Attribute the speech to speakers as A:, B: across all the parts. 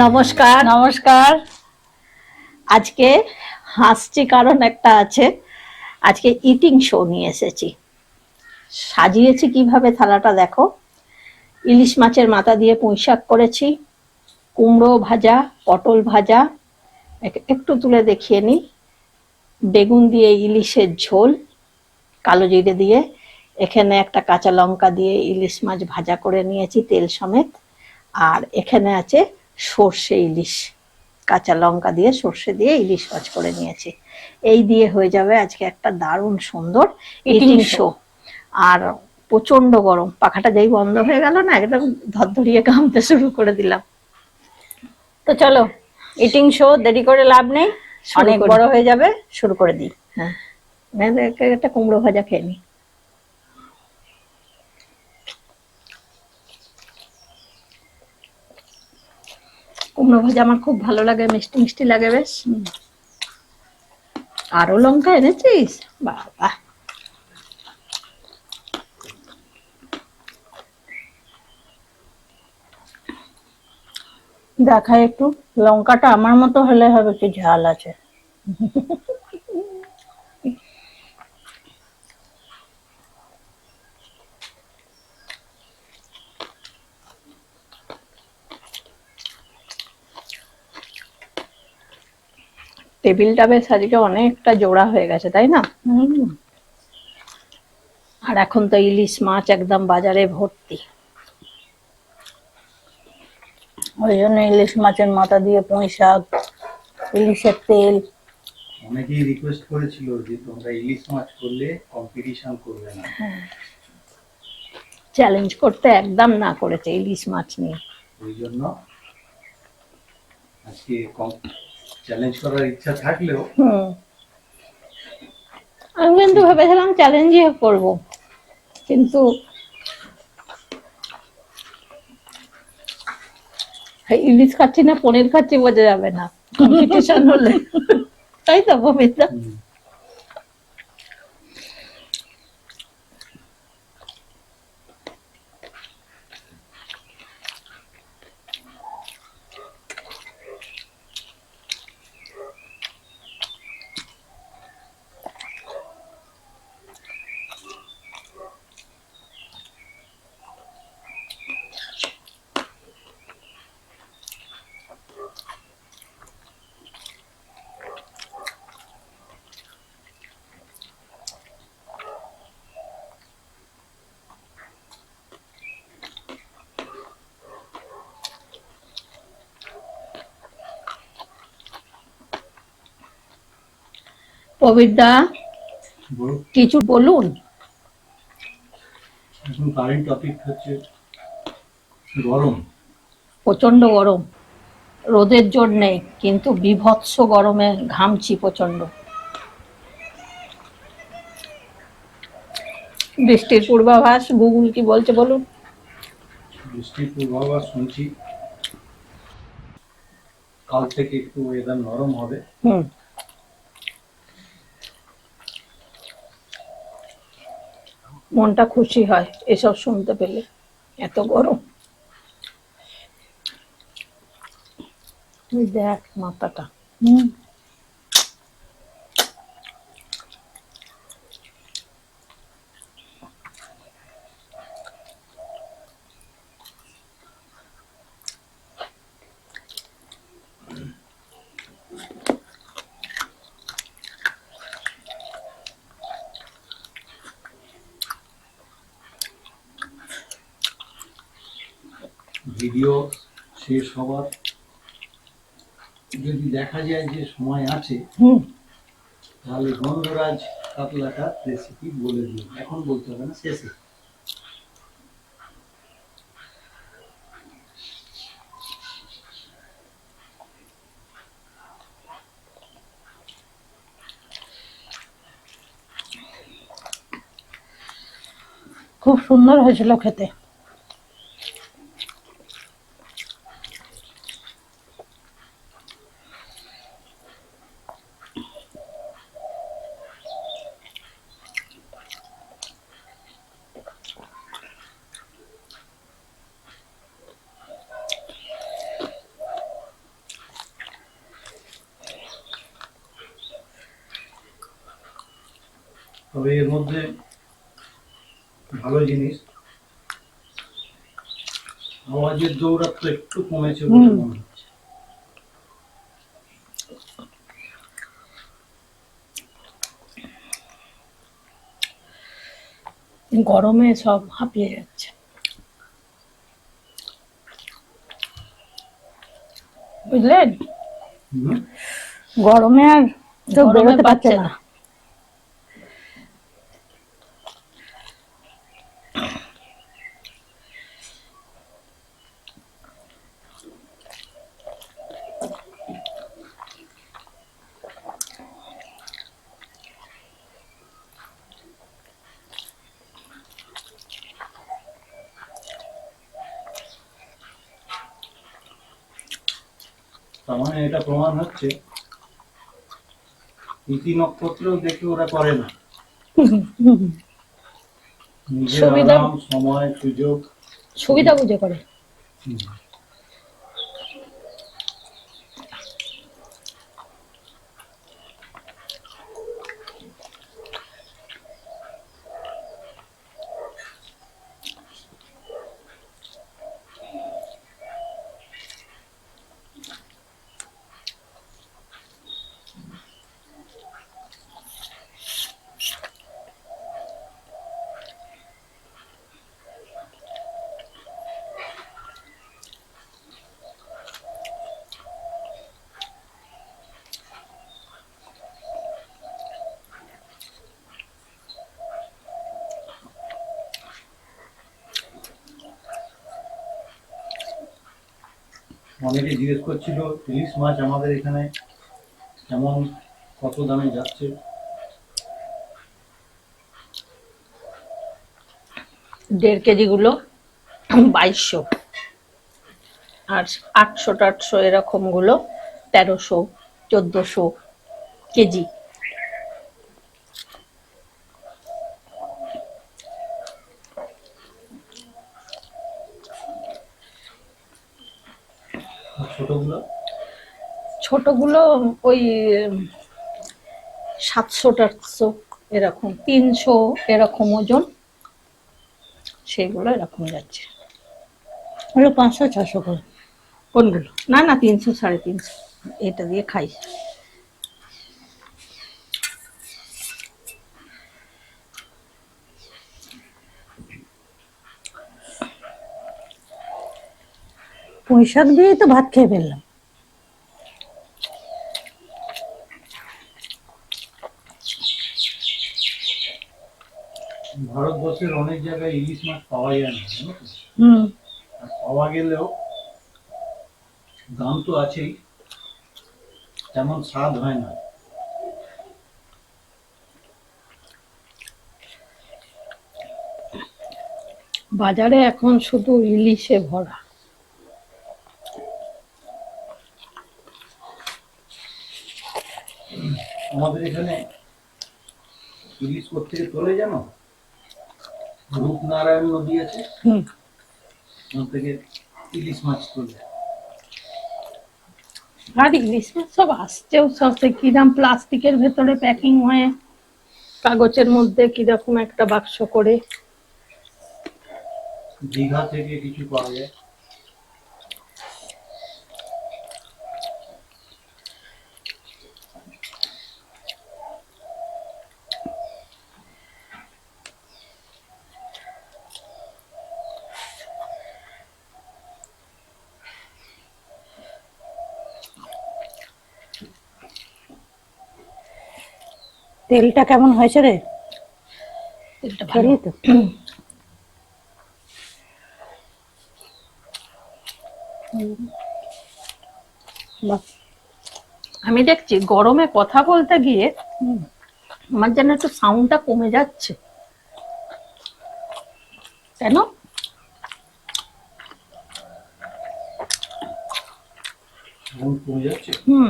A: নমস্কার।
B: নমস্কার।
A: আজকে হাসছি কারণ একটা আছে, আজকে ইটিং শো নিয়ে এসেছি। সাজিয়েছি কিভাবে থালাটা দেখো। ইলিশ মাছের মাথা দিয়ে পুঁই শাক করেছি, কুমড়ো ভাজা, পটল ভাজা, একটু তুলে দেখিয়ে নিই, বেগুন দিয়ে ইলিশের ঝোল কালো জিরে দিয়ে, এখানে একটা কাঁচা লঙ্কা দিয়ে ইলিশ মাছ ভাজা করে নিয়েছি তেল সমেত, আর এখানে আছে সর্ষে ইলিশ, কাঁচা লঙ্কা দিয়ে সর্ষে দিয়ে ইলিশ মাছ করে নিয়েছি। এই দিয়ে হয়ে যাবে আজকে একটা দারুণ সুন্দর ইটিং শো। আর প্রচন্ড গরম, পাখাটা যেই বন্ধ হয়ে গেল না একদম ধরধরিয়ে ঘামতে শুরু করে দিলাম।
B: তো চলো, ইটিং শো দেরি করে লাভ নেই, অনেক বড় হয়ে যাবে, শুরু করে দিই।
A: হ্যাঁ, একটা কুমড়ো ভাজা খেয়ে নি। কুমড়ো ভাজা আমার খুব ভালো লাগে, মিষ্টি মিষ্টি লাগে বেশ। আরো লঙ্কা এনেছিস? বাবা,
B: দেখা একটু, লঙ্কাটা আমার মতো হলে হবে, কি ঝাল আছে।
A: টেবিলটা বেশ আজকে অনেকটা জোড়া হয়ে গেছে, তাই না? আর এখন তো ইলিশ মাছ একদম বাজারে ভর্তি।
B: ওই জন্য ইলিশ মাছের মাথা দিয়ে পুঁই শাক, ইলিশের তেল।
C: অনেকেই রিকোয়েস্ট করেছিল যে তোমরা ইলিশ মাছ করলে কম্পিটিশন করবে না,
A: চ্যালেঞ্জ করতে একদম না করেছে ইলিশ মাছ নিয়ে।
C: ওই জন্য আজকে চ্যালেঞ্জ করার ইচ্ছা থাকলেও
A: আমি কিন্তু ভেবেছিলাম চ্যালেঞ্জই করবো, কিন্তু ইলিশ খাচ্ছি না পনির খাচ্ছি বোঝা যাবে না কম্পিটিশন হলে, তাই তো পবিত্রা? পবিত্রা কিছু বলুন।
C: এখন কারেন্ট টপিক হচ্ছে গরম,
A: প্রচন্ড গরম, রোদের জোর নেই, কিন্তু বিভৎস গরমে ঘামছি প্রচন্ড। বৃষ্টির পূর্বাভাস, গুগল কি বলছে বলুন।
C: বৃষ্টির পূর্বাভাস শুনছি, কাল থেকে একটু ওয়েদার নরম হবে।
A: মনটা খুশি হয় এসব শুনতে পেলে, এত গরম। দেখ মাথাটা।
C: ভিডিও শেষ হবার যদি দেখা যায় যে সময় আছে, তাহলে গন্ধরাজ কাতলাটা রেসিপি বলে দিন, এখন বলতে হবে না, শেষে।
B: খুব সুন্দর হয়েছিল খেতে।
C: তবে এর মধ্যে ভালো জিনিস, আওয়াজের দৌরাত্ম একটু কমেছে বলে মনে হচ্ছে।
A: গরমে সব হাঁপিয়ে যাচ্ছে, বুঝলেন?
C: হুম,
B: গরমে আর কেউ
A: গরমে
B: বেরোতে পারছে
A: পারছে
B: না।
A: না।
C: তার মানে এটা প্রমাণ হচ্ছে তিথি নক্ষত্র দেখে ওরা করে না, নিজের
A: সুবিধা
C: আরাম, সময়, সুযোগ।
A: সুবিধা বুঝে করে।
C: হুম। অনেকে জিজ্ঞেস করছিল ইলিশ মাছ আমাদের এখানে কেমন, কত দামে যাচ্ছে।
A: 1.5 কেজি গুলো 2200, আর 800 এরকম গুলো 1300 1400 কেজি।
C: আর ছোটগুলো
A: ছোটগুলো ওই 700 800 এরকম, 300 এরকম ওজন, সেগুলো এরকম যাচ্ছে।
B: হলো 500-600 করে।
A: কোনগুলো? না না, 300 350, এটা দিয়ে খাই।
B: পুঁই শাক দিয়েই তো ভাত খেয়ে ফেললাম।
C: ভারতবর্ষের অনেক জায়গায় ইলিশ মাছ পাওয়া যায় না, জানো তো?
B: হুম।
C: আর পাওয়া গেলেও দাম তো আছেই, তেমন স্বাদ হয় না।
A: বাজারে এখন শুধু ইলিশে ভরা।
C: আমাদের এখানে ইলিশ কোত্থেকে তোলে জানো? রূপনারায়ণ নদী আছে,
B: হুম।
C: ওখান থেকে ইলিশ মাছ তোলে।
A: আর ইলিশ মাছ সব আসছেও সব কিরম প্লাস্টিকের ভেতরে প্যাকিং হয়ে, কাগজের মধ্যে কিরকম একটা বাক্স করে।
C: দীঘা থেকে কিছু পাওয়া যায়।
B: তেলটা কেমন হয়েছে রে?
A: তেলটা ভালো।
B: খেলি তো। বাহ।
A: আমি দেখছি গরমে কথা বলতে গিয়ে আমার যেন একটু সাউন্ডটা কমে যাচ্ছে, কেন?
C: সাউন্ড কমে যাচ্ছে।
A: হুম।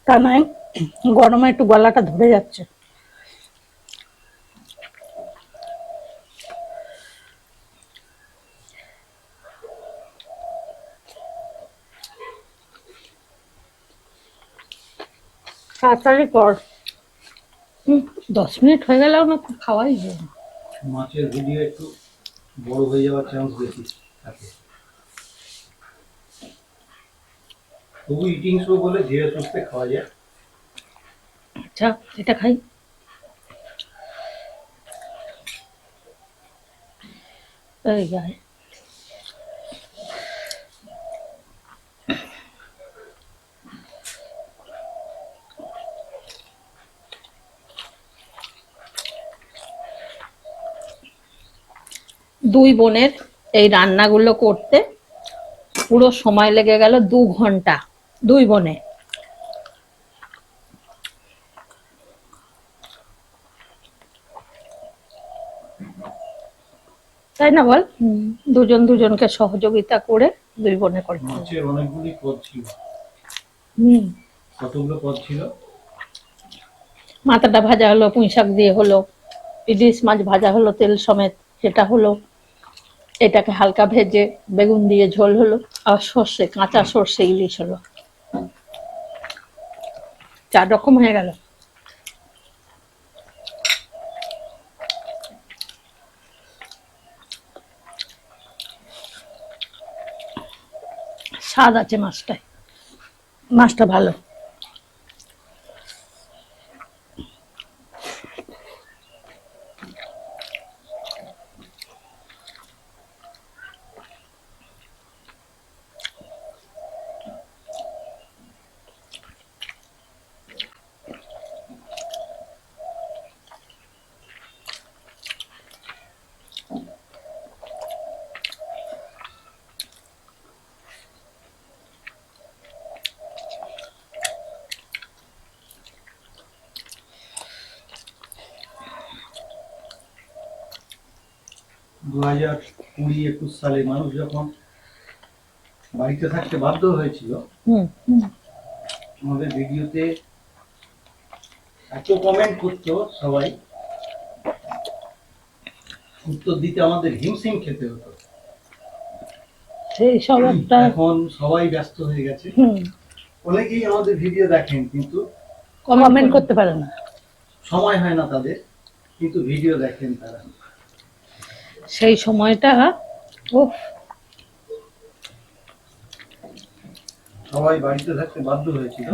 B: তা নয়, গরমে একটু গলাটা ধরে যাচ্ছে। তাড়াতাড়ি কর। 10 মিনিট হয়ে গেল না, খাওয়াই যায় না।
C: মাছের ভিডিও একটু বড় হয়ে যাওয়ার চান্স বেশি থাকে। তবু ইটিং শো বলে ধীরে সুস্থে খাওয়া যায়।
B: আচ্ছা, এটা খাই। এই গায়ে
A: দুই বোনের এই রান্নাগুলো করতে পুরো সময় লেগে গেল 2 ঘন্টা, দুই বোনে। তাই না বল? দুজন দুজনকে সহযোগিতা করে দুই বোনে করে।
C: মাছের অনেকগুলি পদ ছিল।
A: হুম,
C: কতগুলো পদ ছিল?
A: মাথাটা ভাজা হলো, পুঁই শাক দিয়ে হলো, ইলিশ মাছ ভাজা হলো তেল সমেত, সেটা হলো। এটাকে হালকা ভেজে বেগুন দিয়ে ঝোল হলো, আর সর্ষে, কাঁচা সর্ষে ইলিশ হলো। 4 রকম হয়ে গেল। স্বাদ আছে মাছটায়, মাছটা ভালো।
C: দু 2020-21 সালে মানুষ যখন বাড়িতে থাকতে বাধ্য হয়েছিল,
A: হুম,
C: আমাদের ভিডিওতে এত কমেন্ট করতো সবাই, উত্তর দিতে আমাদের হিমশিম খেতে হতো।
A: সেই সব একটা।
C: এখন সবাই ব্যস্ত হয়ে গেছে। অনেকেই আমাদের ভিডিও দেখেন কিন্তু
A: কমেন্ট করতে পারে না,
C: সময় হয় না তাদের, কিন্তু ভিডিও দেখেন তারা।
A: সেই সময়টা
C: সবাই বাড়িতে থাকতে বাধ্য হয়েছিল।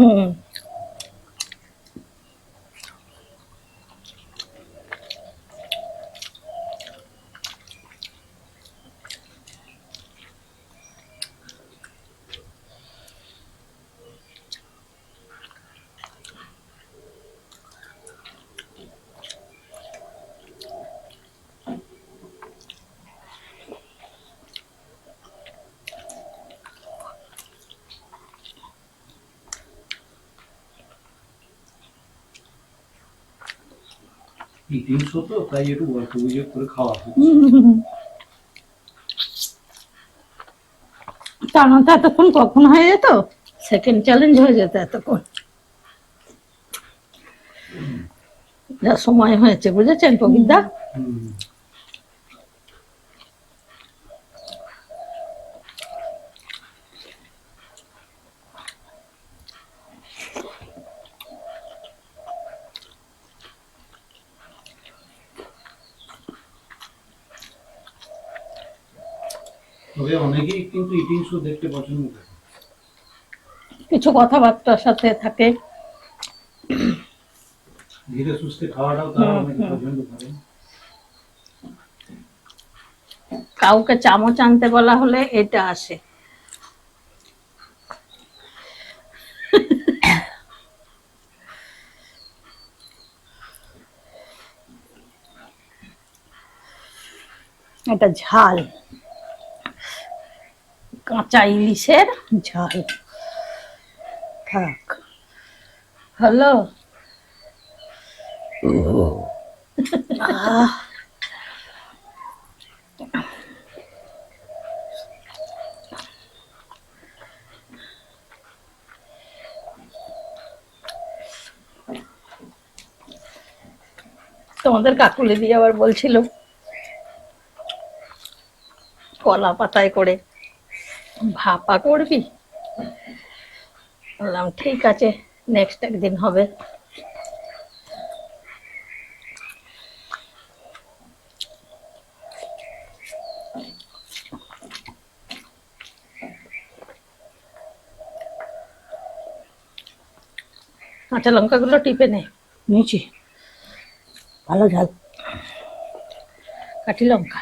C: ইটিং শো তো, তাই একটু গল্প গুজব করে খাওয়া হচ্ছে।
A: তার মধ্যে এতক্ষণ কখন হয়ে যেত, সেকেন্ড চ্যালেঞ্জ হয়ে যেত এতক্ষণ। যা সময় হয়েছে, বুঝেছেন প্রবীরদা?
C: তবে অনেকেই কিন্তু ইটিং শো দেখতে পছন্দ করে।
A: কিছু কথাবার্তার সাথে থাকে।
C: ধীরে সুস্থে খাওয়াটাও তারা অনেকে পছন্দ করেন।
A: কাউকে চামচ আনতে বলা হলে এটা আসে। এটা ঝাল, কাঁচা ইলিশের ঝাল। থাক, হলো। তোমাদের কাকুলি দিয়ে আবার বলছিল কলা পাতায় করে ভাপা করবি। বললাম ঠিক আছে, নেক্সট একদিন হবে। কাঁচা লঙ্কাগুলো টিপে নে।
B: নিয়েছি, ভালো ঝাল।
A: কাঠি লঙ্কা।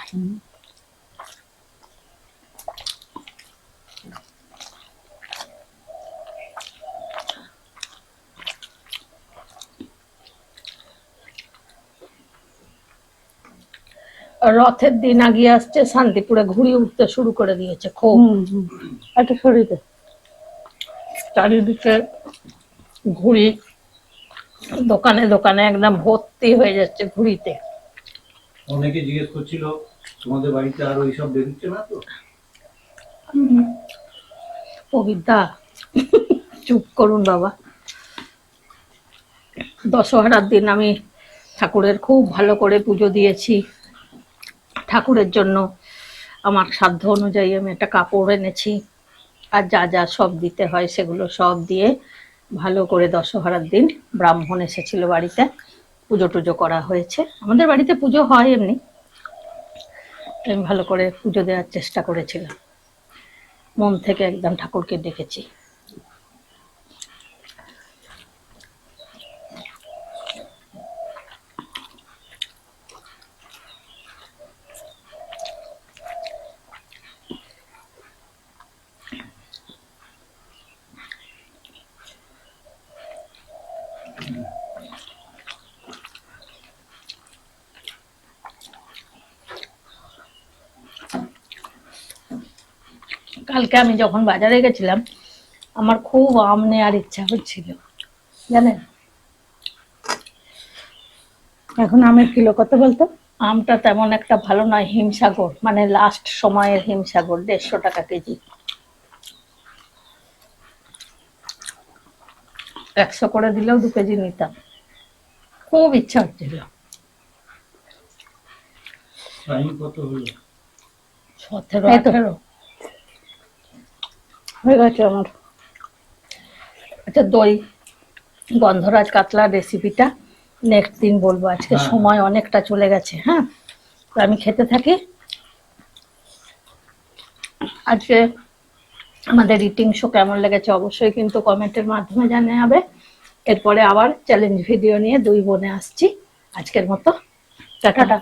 A: রথের দিন আগিয়ে আসছে, শান্তিপুরে ঘুড়ি উঠতে শুরু করে দিয়েছে খুব।
B: একটা শরীরে
A: চারিদিকে ঘুড়ি, দোকানে দোকানে একদম ভর্তি হয়ে যাচ্ছে ঘুড়িতে।
C: অনেকে জিজ্ঞেস করছিল তোমাদের বাড়িতে আর ওইসব বেরোচ্ছে না তো?
A: কবিতা চুপ করুন বাবা। দশহরার দিন আমি ঠাকুরের খুব ভালো করে পুজো দিয়েছি। ঠাকুরের জন্য আমার সাধ্য অনুযায়ী আমি একটা কাপড় এনেছি, আর যা যা সব দিতে হয় সেগুলো সব দিয়ে ভালো করে দশহরার দিন ব্রাহ্মণ এসেছিল বাড়িতে, পুজো টুজো করা হয়েছে। আমাদের বাড়িতে পুজো হয় এমনি, আমি ভালো করে পুজো দেওয়ার চেষ্টা করেছিলাম, মন থেকে একদম ঠাকুরকে ডেকেছি। কালকে আমি যখন বাজারে গেছিলাম, আমার খুব আম নেওয়ার ইচ্ছা হচ্ছিল, জানেন।
B: এখন আমের কিলো কত বলতো?
A: আমটা তেমন একটা ভালো নয়, হিমসাগর, মানে লাস্ট সময়ের হিমসাগর, 150 টাকা কেজি। 100 করে দিলেও 2 কেজি নিতাম, খুব ইচ্ছা হচ্ছিল।
C: টাইম কত হলো?
A: 17-18
B: হয়ে গেছে আমার।
A: আচ্ছা, দই গন্ধরাজ কাতলার রেসিপিটা নেক্সট দিন বলবো, আজকে
C: হ্যাঁ।
A: সময় অনেকটা চলে গেছে। হ্যাঁ, তো আমি খেতে থাকি। আজকে আমাদের ইটিং শো কেমন লেগেছে অবশ্যই কিন্তু কমেন্টের মাধ্যমে জানাবে। এরপরে আবার চ্যালেঞ্জ ভিডিও নিয়ে দুই বোনে আসছি। আজকের মতো টাটা।